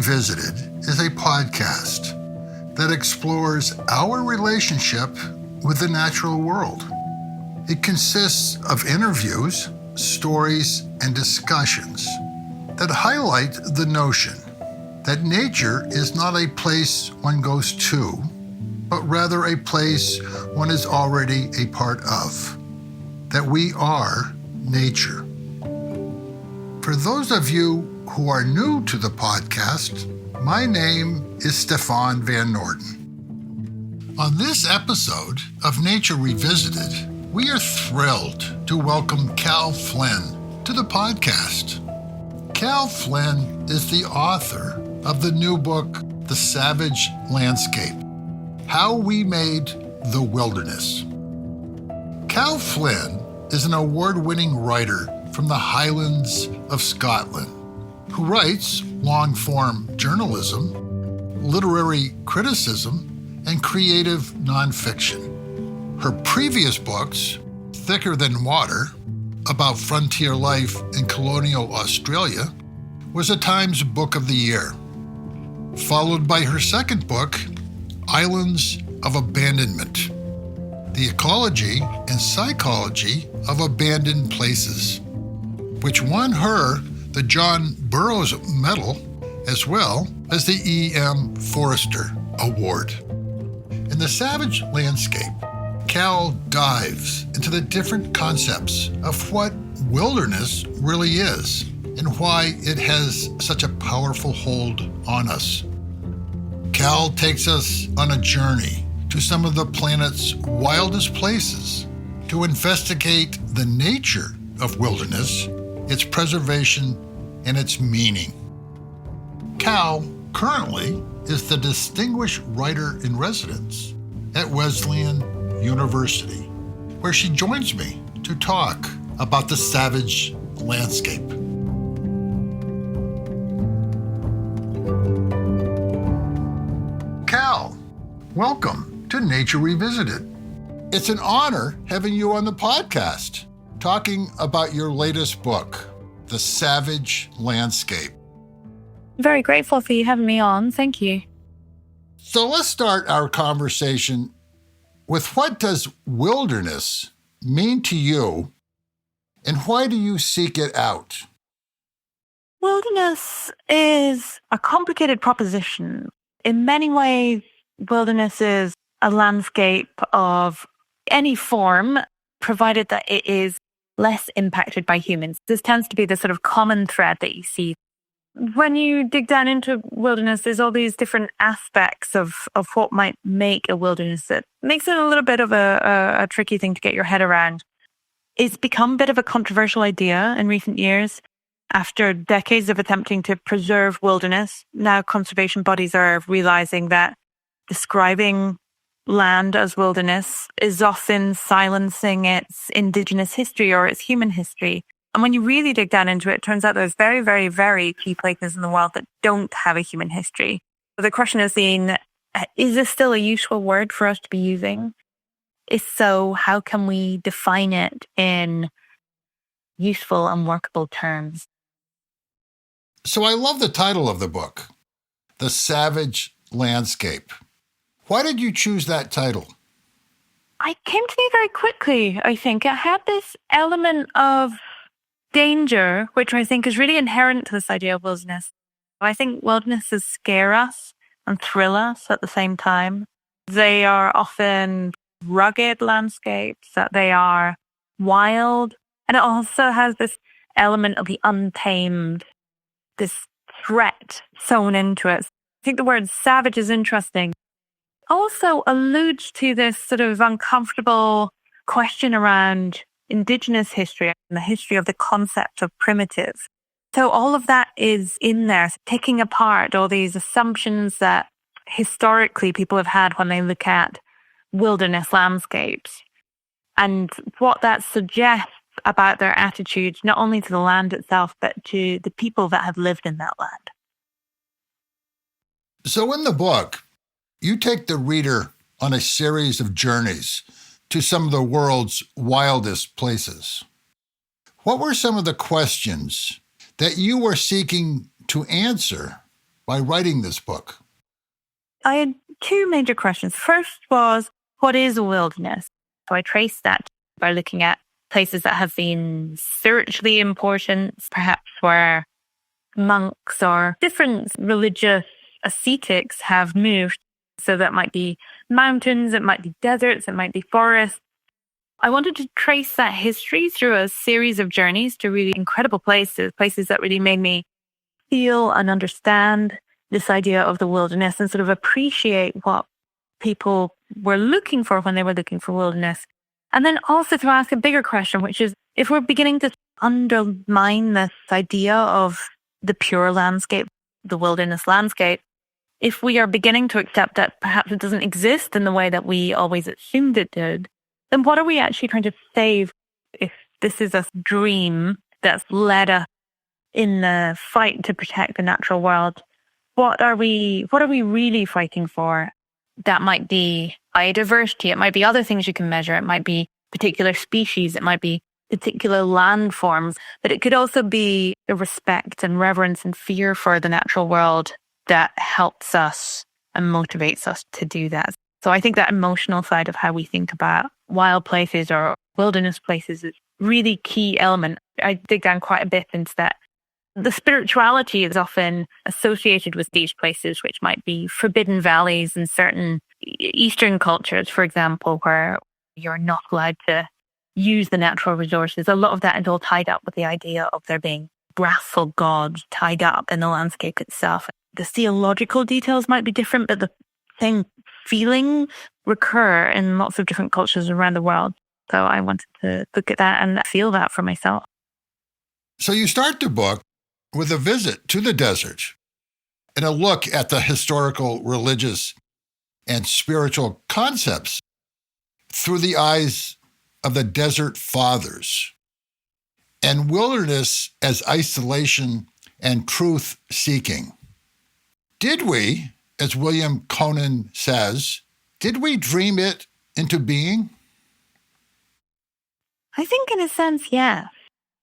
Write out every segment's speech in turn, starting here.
Revisited is a podcast that explores our relationship with the natural world. It consists of interviews, stories, and discussions that highlight the notion that nature is not a place one goes to, but rather a place one is already a part of, that we are nature. For those of you who are new to the podcast, my name is Stefan Van Noorden. On this episode of Nature Revisited, we are thrilled to welcome Cal Flyn to the podcast. Cal Flyn is the author of the new book, The Savage Landscape: How We Made the Wilderness. Cal Flyn is an award-winning writer from the Highlands of Scotland who writes long-form journalism, literary criticism, and creative nonfiction. Her previous books, Thicker Than Water, about frontier life in colonial Australia, was a Times Book of the Year, followed by her second book, Islands of Abandonment: The Ecology and Psychology of Abandoned Places, which won her the John Burroughs Medal as well as the E.M. Forrester Award. In The Savage Landscape, Cal dives into the different concepts of what wilderness really is and why it has such a powerful hold on us. Cal takes us on a journey to some of the planet's wildest places to investigate the nature of wilderness, its preservation, and its meaning. Cal currently is the Distinguished Writer in Residence at Wesleyan University, where she joins me to talk about the savage landscape. Cal, welcome to Nature Revisited. It's an honor having you on the podcast, talking about your latest book, The Savage Landscape. Very grateful for you having me on. Thank you. So let's start our conversation with what does wilderness mean to you, and why do you seek it out? Wilderness is a complicated proposition. In many ways, wilderness is a landscape of any form, provided that it is less impacted by humans. This tends to be the sort of common thread that you see. When you dig down into wilderness, there's all these different aspects of what might make a wilderness. That makes it a little bit of a tricky thing to get your head around. It's become a bit of a controversial idea in recent years. After decades of attempting to preserve wilderness, now conservation bodies are realizing that describing land as wilderness is often silencing its indigenous history or its human history. And when you really dig down into it, it turns out there's very, very, very few places in the world that don't have a human history. So the question is then, is this still a useful word for us to be using? If so, how can we define it in useful and workable terms? So I love the title of the book, The Savage Landscape. Why did you choose that title? I came to me very quickly, I think. It had this element of danger, which I think is really inherent to this idea of wilderness. I think wildernesses scare us and thrill us at the same time. They are often rugged landscapes, that they are wild. And it also has this element of the untamed, this threat sewn into it. I think the word savage is interesting. Also alludes to this sort of uncomfortable question around indigenous history and the history of the concept of primitive. So all of that is in there, picking apart all these assumptions that historically people have had when they look at wilderness landscapes, and what that suggests about their attitude, not only to the land itself, but to the people that have lived in that land. So in the book, you take the reader on a series of journeys to some of the world's wildest places. What were some of the questions that you were seeking to answer by writing this book? I had two major questions. First was, what is a wilderness? So I traced that by looking at places that have been spiritually important, perhaps where monks or different religious ascetics have moved. So that might be mountains, it might be deserts, it might be forests. I wanted to trace that history through a series of journeys to really incredible places, places that really made me feel and understand this idea of the wilderness and sort of appreciate what people were looking for when they were looking for wilderness. And then also to ask a bigger question, which is, if we're beginning to undermine this idea of the pure landscape, the wilderness landscape, if we are beginning to accept that perhaps it doesn't exist in the way that we always assumed it did, then what are we actually trying to save if this is a dream that's led us in the fight to protect the natural world? What are we really fighting for? That might be biodiversity. It might be other things you can measure. It might be particular species. It might be particular landforms. But it could also be the respect and reverence and fear for the natural world that helps us and motivates us to do that. So I think that emotional side of how we think about wild places or wilderness places is really key element. I dig down quite a bit into that. The spirituality is often associated with these places, which might be forbidden valleys in certain Eastern cultures, for example, where you're not allowed to use the natural resources. A lot of that is all tied up with the idea of there being wrathful gods tied up in the landscape itself. The theological details might be different, but the same feelings recur in lots of different cultures around the world. So I wanted to look at that and feel that for myself. So you start the book with a visit to the desert and a look at the historical, religious, and spiritual concepts through the eyes of the desert fathers, and wilderness as isolation and truth-seeking. Did we, as William Conan says, did we dream it into being? I think in a sense, yeah.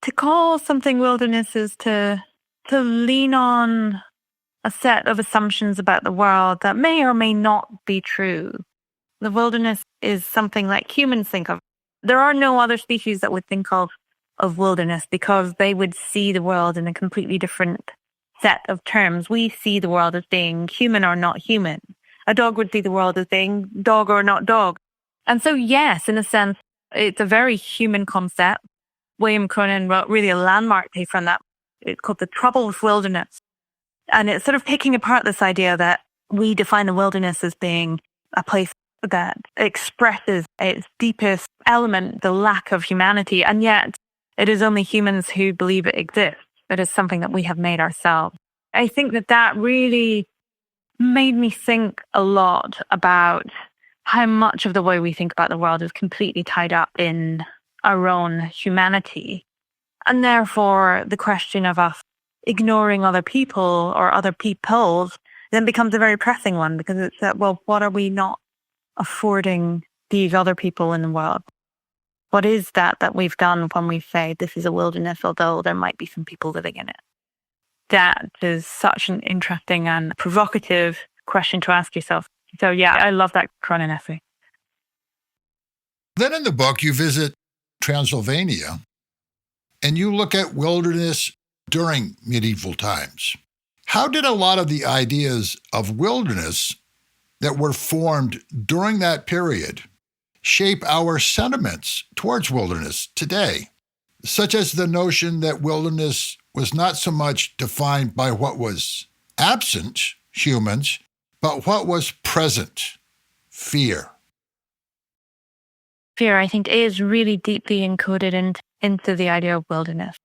To call something wilderness is to lean on a set of assumptions about the world that may or may not be true. The wilderness is something like humans think of. There are no other species that would think of wilderness because they would see the world in a completely different set of terms. We see the world as being human or not human. A dog would see the world as being dog or not dog. And so, yes, in a sense, it's a very human concept. William Conan wrote really a landmark paper on that. It's called The Troubled Wilderness. And it's sort of picking apart this idea that we define the wilderness as being a place that expresses its deepest element, the lack of humanity. And yet it is only humans who believe it exists. It is something that we have made ourselves. I think that really made me think a lot about how much of the way we think about the world is completely tied up in our own humanity. And therefore, the question of us ignoring other people or other peoples then becomes a very pressing one, because it's that, well, what are we not affording these other people in the world? What is that we've done when we say this is a wilderness, although there might be some people living in it? That is such an interesting and provocative question to ask yourself. So yeah, I love that Conan essay. Then in the book, you visit Transylvania and you look at wilderness during medieval times. How did a lot of the ideas of wilderness that were formed during that period shape our sentiments towards wilderness today, such as the notion that wilderness was not so much defined by what was absent, humans, but what was present, fear? Fear, I think, is really deeply encoded into the idea of wilderness.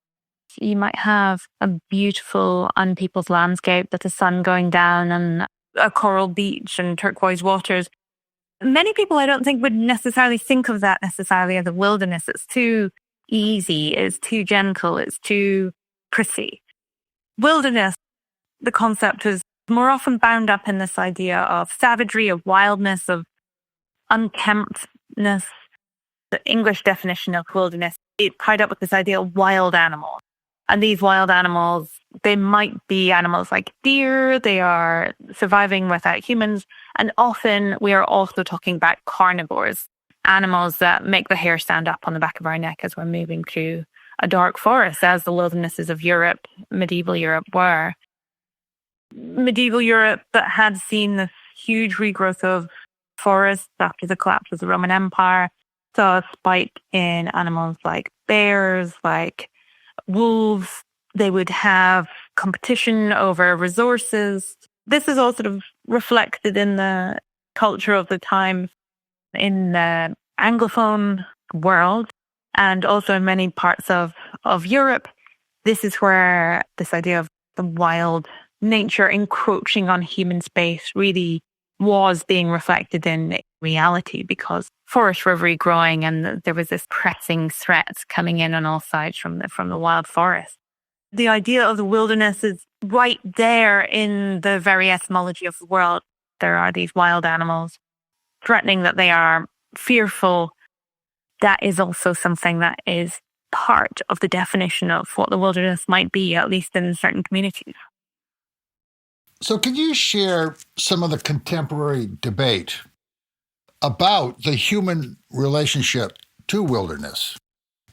You might have a beautiful unpeopled landscape with the sun going down and a coral beach and turquoise waters. Many people, I don't think, would necessarily think of that necessarily as a wilderness. It's too easy, it's too gentle, it's too pretty. Wilderness, the concept, is more often bound up in this idea of savagery, of wildness, of unkemptness. The English definition of wilderness, it's tied up with this idea of wild animals. And these wild animals, they might be animals like deer, they are surviving without humans. And often we are also talking about carnivores, animals that make the hair stand up on the back of our neck as we're moving through a dark forest, as the wildernesses of Europe, medieval Europe were. Medieval Europe that had seen this huge regrowth of forests after the collapse of the Roman Empire saw a spike in animals like bears, like wolves. They would have competition over resources. This is all sort of reflected in the culture of the time in the Anglophone world and also in many parts of Europe. This is where this idea of the wild nature encroaching on human space really was being reflected in reality, because forests were regrowing and there was this pressing threat coming in on all sides from the wild forest. The idea of the wilderness is right there in the very etymology of the world. There are these wild animals threatening, that they are fearful. That is also something that is part of the definition of what the wilderness might be, at least in certain communities. So can you share some of the contemporary debate about the human relationship to wilderness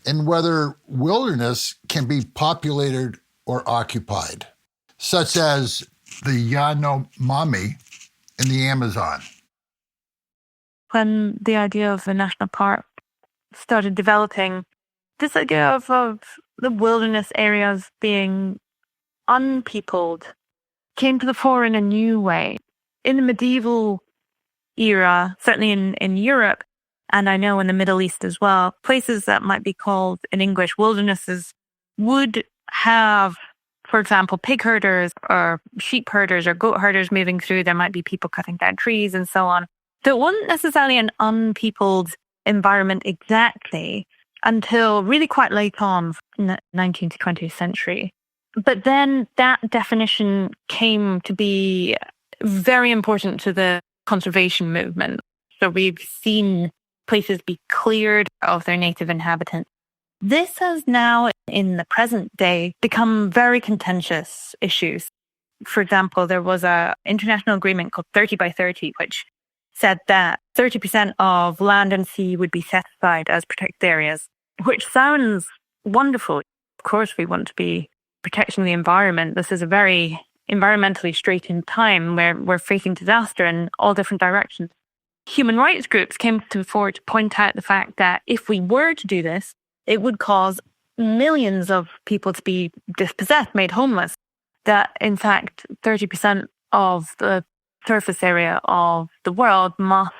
and whether wilderness can be populated or occupied, such as the Yanomami in the Amazon? When the idea of the national park started developing, this idea of the wilderness areas being unpeopled came to the fore in a new way. In the medieval era, certainly in Europe, and I know in the Middle East as well, places that might be called in English wildernesses would have, for example, pig herders or sheep herders or goat herders moving through. There might be people cutting down trees and so on. So it wasn't necessarily an unpeopled environment exactly until really quite late on in the 19th to 20th century. But then that definition came to be very important to the conservation movement. So we've seen places be cleared of their native inhabitants. This has now, in the present day, become very contentious issues. For example, there was an international agreement called 30 by 30, which said that 30% of land and sea would be set aside as protected areas, which sounds wonderful. Of course, we want to be protecting the environment. This is a very environmentally straitened time where we're facing disaster in all different directions. Human rights groups came to the fore to point out the fact that if we were to do this, it would cause millions of people to be dispossessed, made homeless. That, in fact, 30% of the surface area of the world must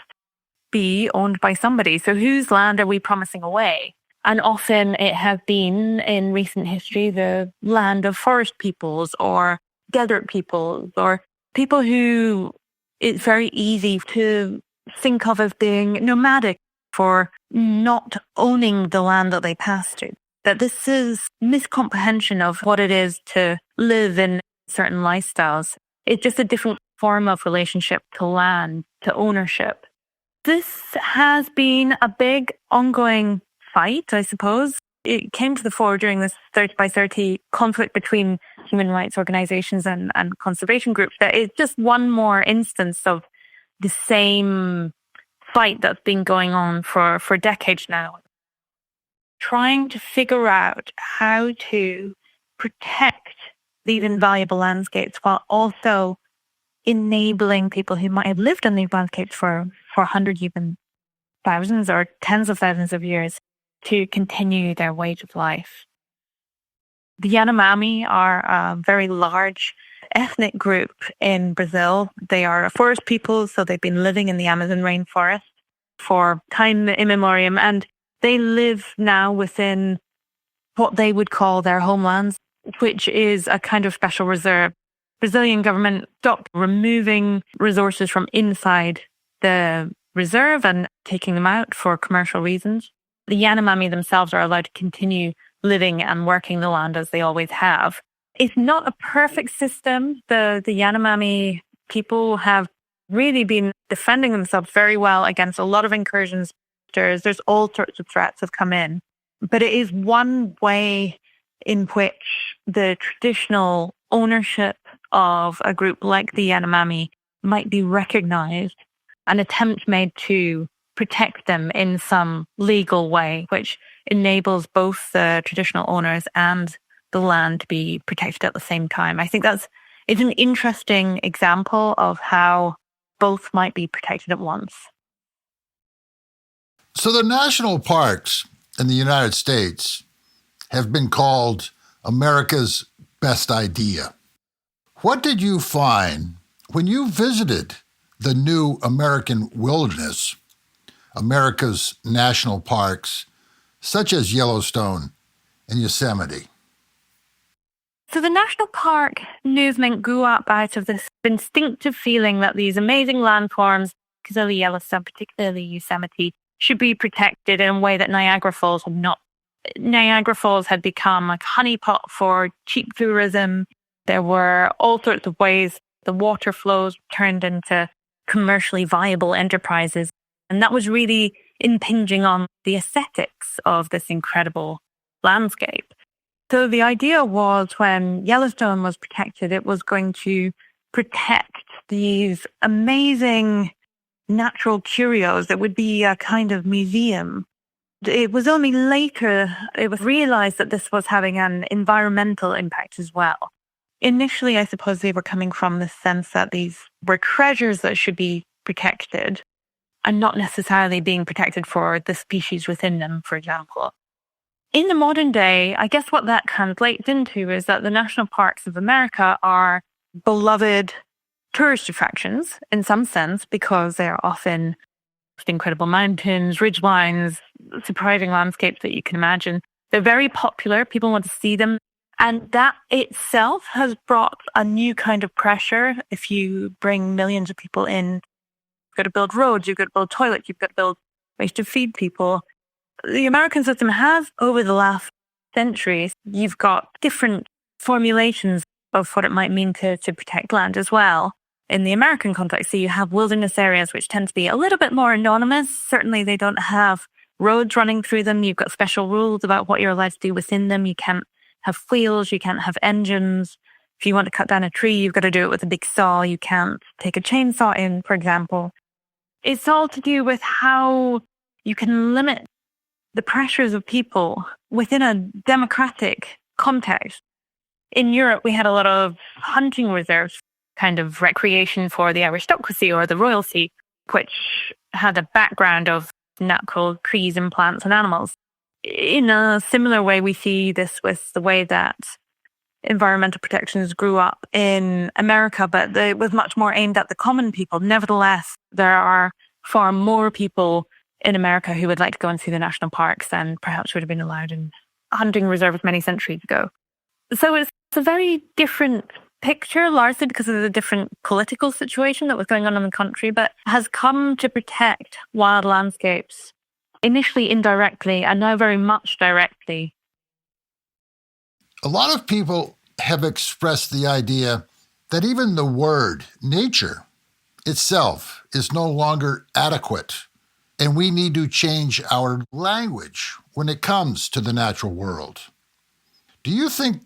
be owned by somebody. So whose land are we promising away? And often it has been, in recent history, the land of forest peoples or desert peoples or people who it's very easy to think of as being nomadic for not owning the land that they pass through. That this is miscomprehension of what it is to live in certain lifestyles. It's just a different form of relationship to land, to ownership. This has been a big ongoing fight, I suppose. It came to the fore during this 30 by 30 conflict between human rights organizations and conservation groups. That it's just one more instance of the same fight that's been going on for decades now. Trying to figure out how to protect these invaluable landscapes while also enabling people who might have lived on these landscapes for hundreds, even thousands or tens of thousands of years to continue their way of life. The Yanomami are a very large ethnic group in Brazil. They are a forest people, so they've been living in the Amazon rainforest for time immemorial, and they live now within what they would call their homelands, which is a kind of special reserve. Brazilian government stopped removing resources from inside the reserve and taking them out for commercial reasons. The Yanomami themselves are allowed to continue living and working the land as they always have. It's not a perfect system. The Yanomami people have really been defending themselves very well against a lot of incursions. There's all sorts of threats have come in. But it is one way in which the traditional ownership of a group like the Yanomami might be recognized, an attempt made to protect them in some legal way, which enables both the traditional owners and the land to be protected at the same time. I think it's an interesting example of how both might be protected at once. So the national parks in the United States have been called America's best idea. What did you find when you visited the new American wilderness, America's national parks, such as Yellowstone and Yosemite? So the national park movement grew up out of this instinctive feeling that these amazing landforms, particularly Yellowstone, particularly Yosemite, should be protected in a way that Niagara Falls had not. Niagara Falls had become like a honeypot for cheap tourism. There were all sorts of ways the water flows turned into commercially viable enterprises. And that was really impinging on the aesthetics of this incredible landscape. So the idea was when Yellowstone was protected, it was going to protect these amazing natural curios that would be a kind of museum. It was only later it was realized that this was having an environmental impact as well. Initially, I suppose they were coming from the sense that these were treasures that should be protected and not necessarily being protected for the species within them, for example. In the modern day, I guess what that translates into is that the national parks of America are beloved tourist attractions in some sense because they're often incredible mountains, ridgelines, surprising landscapes that you can imagine. They're very popular. People want to see them. And that itself has brought a new kind of pressure. If you bring millions of people in, you've got to build roads, you've got to build toilets, you've got to build ways to feed people. The American system has, over the last centuries, you've got different formulations of what it might mean to protect land as well. In the American context, so you have wilderness areas which tend to be a little bit more anonymous. Certainly they don't have roads running through them. You've got special rules about what you're allowed to do within them. You can't have wheels, you can't have engines. If you want to cut down a tree, you've got to do it with a big saw. You can't take a chainsaw in, for example. It's all to do with how you can limit the pressures of people within a democratic context. In Europe, we had a lot of hunting reserves, kind of recreation for the aristocracy or the royalty, which had a background of natural trees and plants and animals. In a similar way, we see this with the way that environmental protections grew up in America, but it was much more aimed at the common people. Nevertheless, there are far more people in America who would like to go and see the national parks than perhaps would have been allowed in hunting reserves many centuries ago. So it's a very different picture, largely because of the different political situation that was going on in the country, but has come to protect wild landscapes, initially indirectly and now very much directly. A lot of people have expressed the idea that even the word nature itself is no longer adequate, and we need to change our language when it comes to the natural world. Do you think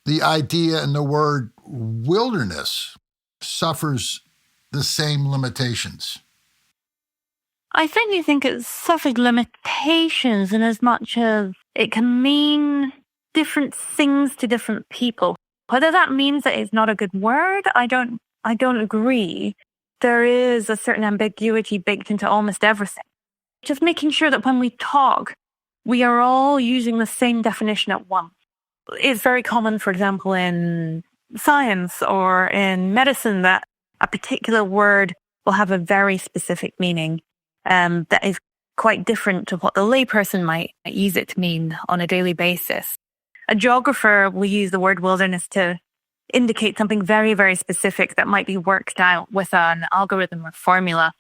the idea and the word wilderness suffers the same limitations? I certainly think it suffers limitations in as much as it can mean different things to different people. Whether that means that it's not a good word, I don't agree. There is a certain ambiguity baked into almost everything. Just making sure that when we talk, we are all using the same definition at once. It's very common, for example, in science or in medicine that a particular word will have a very specific meaning that is quite different to what the layperson might use it to mean on a daily basis. A geographer will use the word wilderness to indicate something very, very specific that might be worked out with an algorithm or formula.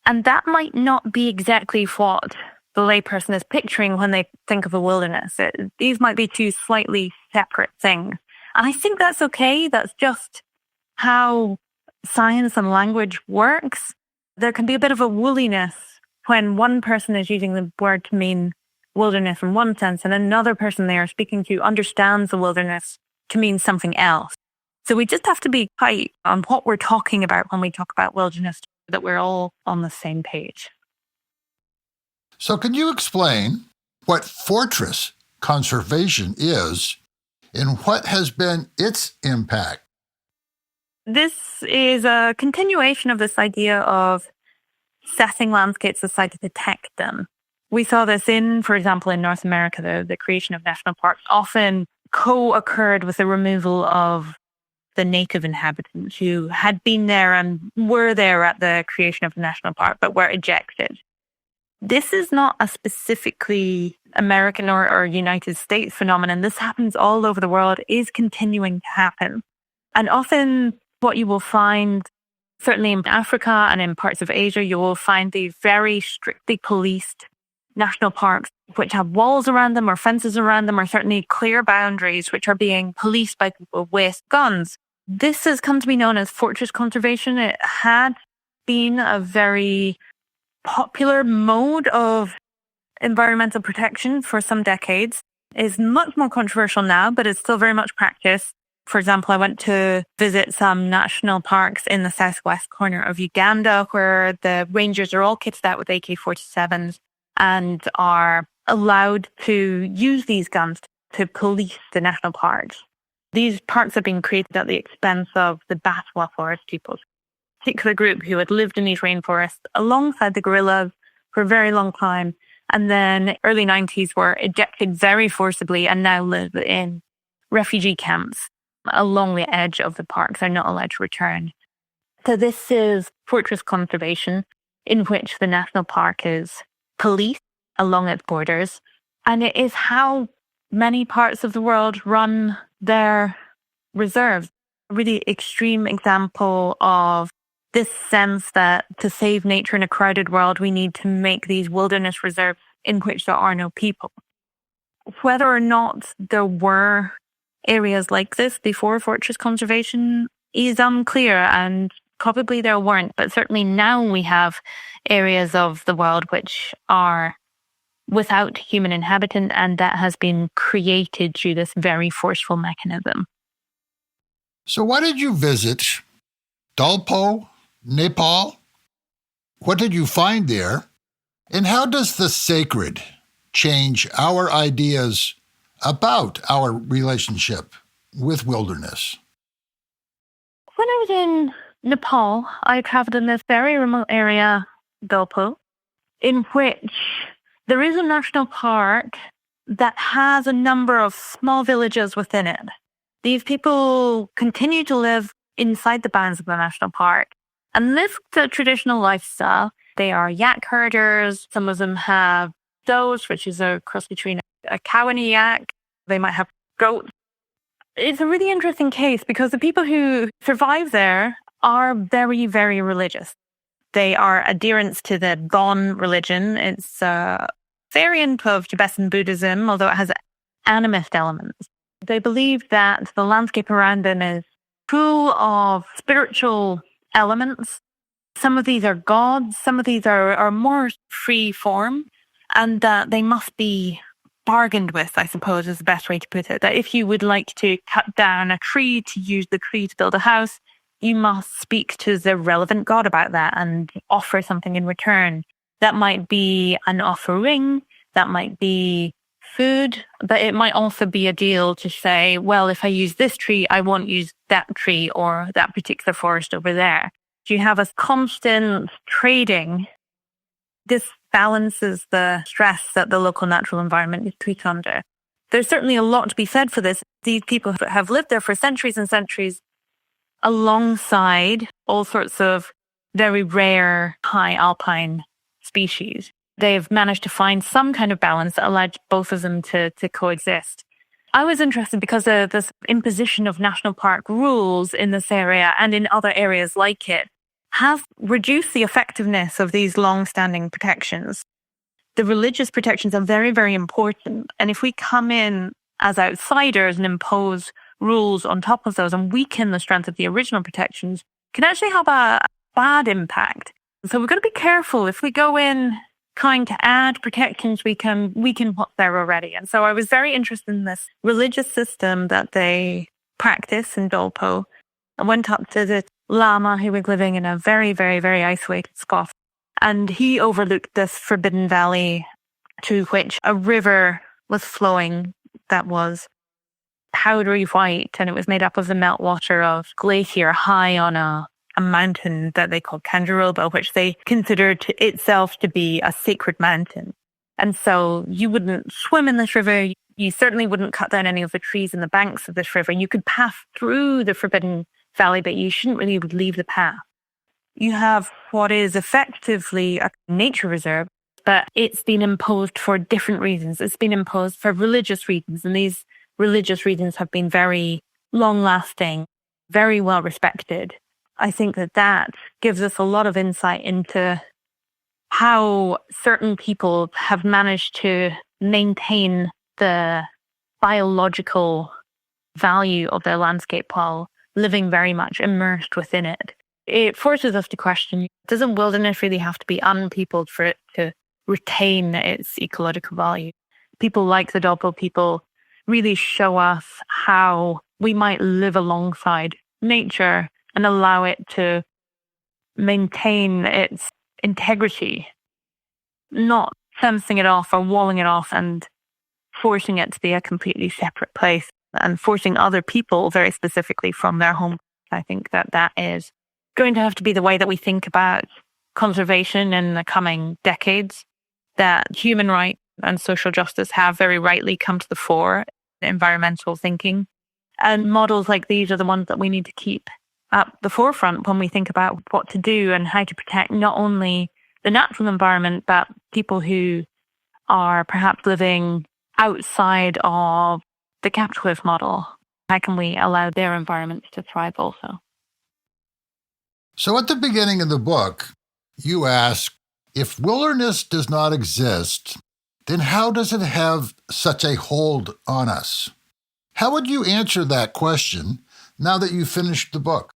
And that might not be exactly what the layperson is picturing when they think of a wilderness. These might be two slightly separate things. And I think that's okay. That's just how science and language works. There can be a bit of a wooliness when one person is using the word to mean wilderness in one sense, and another person they are speaking to understands the wilderness to mean something else. So we just have to be tight on what we're talking about when we talk about wilderness, so that we're all on the same page. So can you explain what fortress conservation is and what has been its impact? This is a continuation of this idea of setting landscapes aside to protect them. We saw this for example, in North America, the creation of national parks often co-occurred with the removal of the native inhabitants who had been there and were there at the creation of the national park, but were ejected. This is not a specifically American or United States phenomenon. This happens all over the world, is continuing to happen. And often what you will find, certainly in Africa and in parts of Asia, you will find these very strictly policed national parks, which have walls around them or fences around them, or certainly clear boundaries, which are being policed by people with guns. This has come to be known as fortress conservation. It had been a very popular mode of environmental protection for some decades. It's much more controversial now, but it's still very much practiced. For example, I went to visit some national parks in the southwest corner of Uganda, where the rangers are all kitted out with AK-47s and are allowed to use these guns to police the national parks. These parks have been created at the expense of the Batwa forest people, a particular group who had lived in these rainforests alongside the guerrillas for a very long time, and then early 90s were ejected very forcibly and now live in refugee camps along the edge of the parks. They're not allowed to return. So this is fortress conservation, in which the national park is policed along its borders, and it is how many parts of the world run their reserves. A really extreme example of this sense that to save nature in a crowded world, we need to make these wilderness reserves in which there are no people. Whether or not there were areas like this before fortress conservation is unclear, and probably there weren't, but certainly now we have areas of the world which are without human inhabitant, and that has been created through this very forceful mechanism. So why did you visit Dalpo, Nepal? What did you find there? And how does the sacred change our ideas about our relationship with wilderness? When I was in Nepal, I traveled in this very remote area, Dalpo, in which there is a national park that has a number of small villages within it. These people continue to live inside the bounds of the national park and live the traditional lifestyle. They are yak herders. Some of them have does, which is a cross between a cow and a yak. They might have goats. It's a really interesting case because the people who survive there are very, very religious. They are adherents to the Bon religion. It's a variant of Tibetan Buddhism, although it has animist elements. They believe that the landscape around them is full of spiritual elements. Some of these are gods, some of these are more free form, and that they must be bargained with, I suppose, is the best way to put it. That if you would like to cut down a tree to use the tree to build a house, you must speak to the relevant god about that and offer something in return. That might be an offering, that might be food, but it might also be a deal to say, well, if I use this tree, I won't use that tree or that particular forest over there. So you have a constant trading. This balances the stress that the local natural environment is put under. There's certainly a lot to be said for this. These people have lived there for centuries and centuries alongside all sorts of very rare high alpine species. They've managed to find some kind of balance that allowed both of them to coexist. I was interested because of this imposition of national park rules in this area and in other areas like it has reduced the effectiveness of these long-standing protections. The religious protections are very, very important. And if we come in as outsiders and impose rules on top of those and weaken the strength of the original protections, can actually have a bad impact. So we've got to be careful. If we go in trying to add protections, we can what's there already. And so I was very interested in this religious system that they practice in Dolpo. I went up to the Lama who was living in a very, very, very isolated spot. And he overlooked this forbidden valley to which a river was flowing that was powdery white, and it was made up of the meltwater of glacier high on a mountain that they called Kanjaroba, which they considered itself to be a sacred mountain. And so you wouldn't swim in this river. You certainly wouldn't cut down any of the trees in the banks of this river. You could pass through the forbidden valley, but you shouldn't really leave the path. You have what is effectively a nature reserve, but it's been imposed for different reasons. It's been imposed for religious reasons, and these religious reasons have been very long-lasting, very well respected. I think that gives us a lot of insight into how certain people have managed to maintain the biological value of their landscape while living very much immersed within it. It forces us to question, doesn't wilderness really have to be unpeopled for it to retain its ecological value? People like the Dolpo people really show us how we might live alongside nature and allow it to maintain its integrity, not fencing it off or walling it off and forcing it to be a completely separate place and forcing other people very specifically from their home. I think that is going to have to be the way that we think about conservation in the coming decades, that human rights and social justice have very rightly come to the fore in environmental thinking. And models like these are the ones that we need to keep at the forefront when we think about what to do and how to protect not only the natural environment, but people who are perhaps living outside of the capitalist model. How can we allow their environments to thrive also? So at the beginning of the book, you ask, if wilderness does not exist, then how does it have such a hold on us? How would you answer that question now that you've finished the book?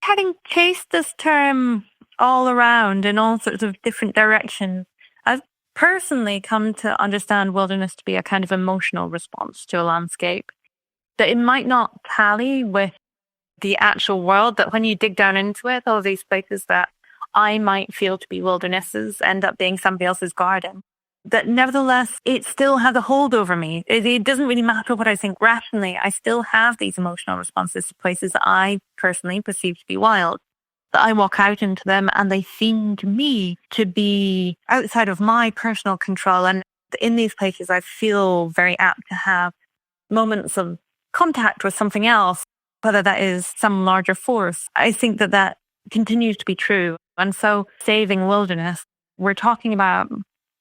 Having chased this term all around in all sorts of different directions, I've personally come to understand wilderness to be a kind of emotional response to a landscape. That it might not tally with the actual world, that when you dig down into it, all these places that I might feel to be wildernesses end up being somebody else's garden. That nevertheless, it still has a hold over me. It doesn't really matter what I think rationally. I still have these emotional responses to places that I personally perceive to be wild. That I walk out into them and they seem to me to be outside of my personal control. And in these places, I feel very apt to have moments of contact with something else, whether that is some larger force. I think that continues to be true. And so saving wilderness, we're talking about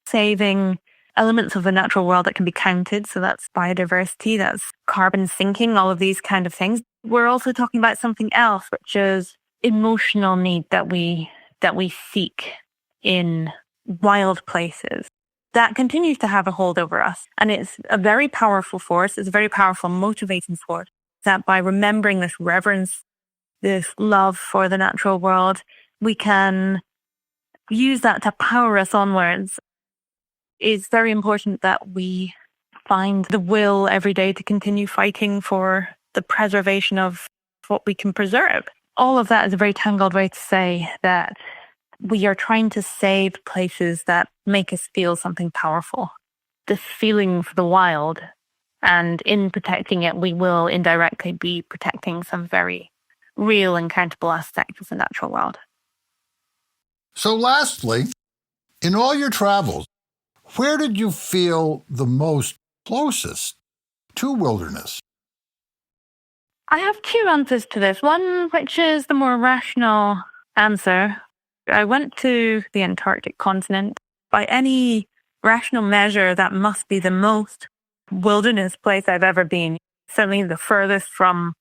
saving elements of the natural world that can be counted. So that's biodiversity, that's carbon sinking, all of these kind of things. We're also talking about something else, which is emotional need that we seek in wild places. That continues to have a hold over us. And it's a very powerful force. It's a very powerful motivating force that by remembering this reverence, this love for the natural world, we can use that to power us onwards. It's very important that we find the will every day to continue fighting for the preservation of what we can preserve. All of that is a very tangled way to say that we are trying to save places that make us feel something powerful. This feeling for the wild, and in protecting it, we will indirectly be protecting some very real and countable aspects of the natural world. So lastly, in all your travels, where did you feel the most closest to wilderness? I have two answers to this. One, which is the more rational answer. I went to the Antarctic continent. By any rational measure, that must be the most wilderness place I've ever been. Certainly the furthest from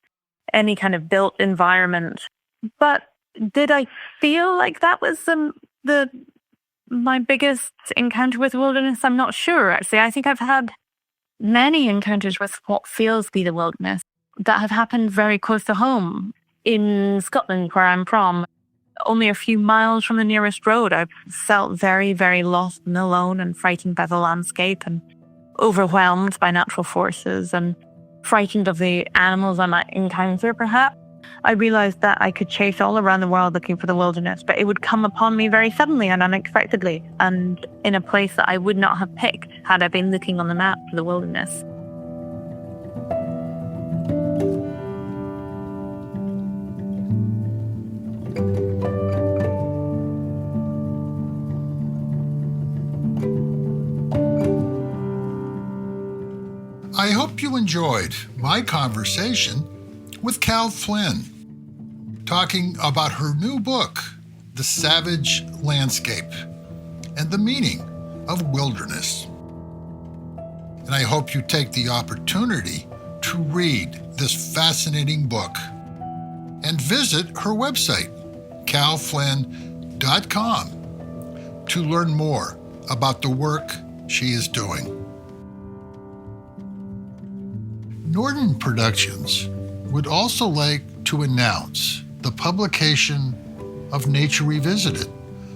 any kind of built environment. But did I feel like that was my biggest encounter with wilderness? I'm not sure, actually. I think I've had many encounters with what feels to be the wilderness that have happened very close to home. In Scotland, where I'm from, only a few miles from the nearest road. I felt very, very lost and alone and frightened by the landscape and overwhelmed by natural forces and frightened of the animals I might encounter, perhaps. I realized that I could chase all around the world looking for the wilderness, but it would come upon me very suddenly and unexpectedly, and in a place that I would not have picked had I been looking on the map for the wilderness. I hope you enjoyed my conversation with Cal Flyn, talking about her new book, The Savage Landscape, and the meaning of wilderness. And I hope you take the opportunity to read this fascinating book and visit her website, calflyn.com, to learn more about the work she is doing. Norton Productions would also like to announce the publication of Nature Revisited,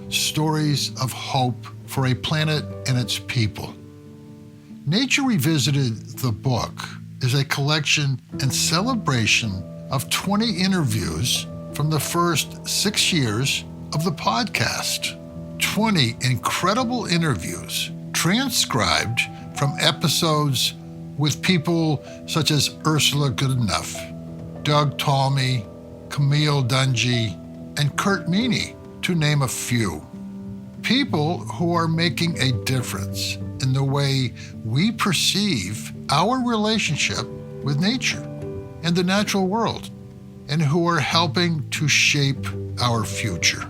Stories of Hope for a Planet and Its People. Nature Revisited, the book, is a collection and celebration of 20 interviews from the first 6 years of the podcast. 20 incredible interviews transcribed from episodes with people such as Ursula Goodenough, Doug Talmy, Camille Dungy, and Kurt Meany, to name a few. People who are making a difference in the way we perceive our relationship with nature and the natural world, and who are helping to shape our future.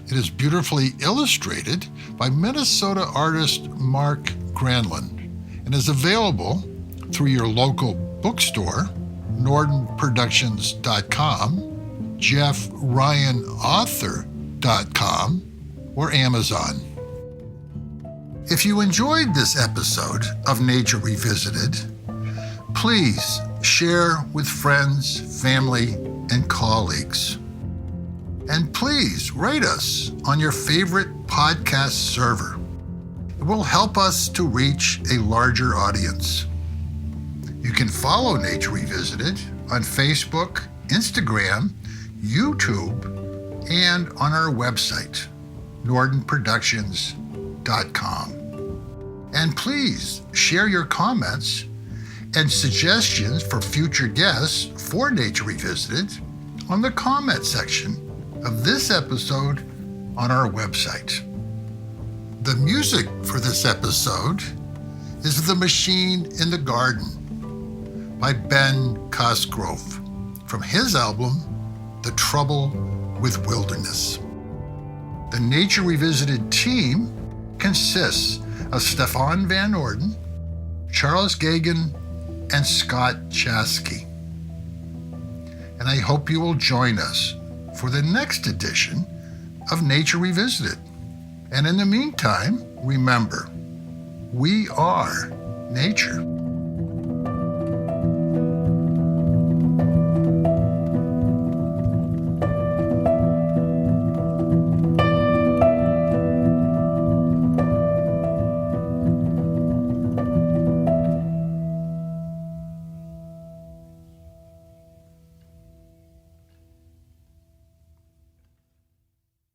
It is beautifully illustrated by Minnesota artist Mark Granlund and is available through your local bookstore, nortonproductions.com, jeffryanauthor.com, or Amazon. If you enjoyed this episode of Nature Revisited, please share with friends, family, and colleagues. And please rate us on your favorite podcast server. It will help us to reach a larger audience. You can follow Nature Revisited on Facebook, Instagram, YouTube, and on our website, nortonproductions.com. And please share your comments and suggestions for future guests for Nature Revisited on the comment section of this episode on our website. The music for this episode is The Machine in the Garden by Ben Cosgrove from his album, The Trouble with Wilderness. The Nature Revisited team consists of Stefan Van Orden, Charles Gagan, and Scott Chasky. And I hope you will join us for the next edition of Nature Revisited. And in the meantime, remember, we are nature.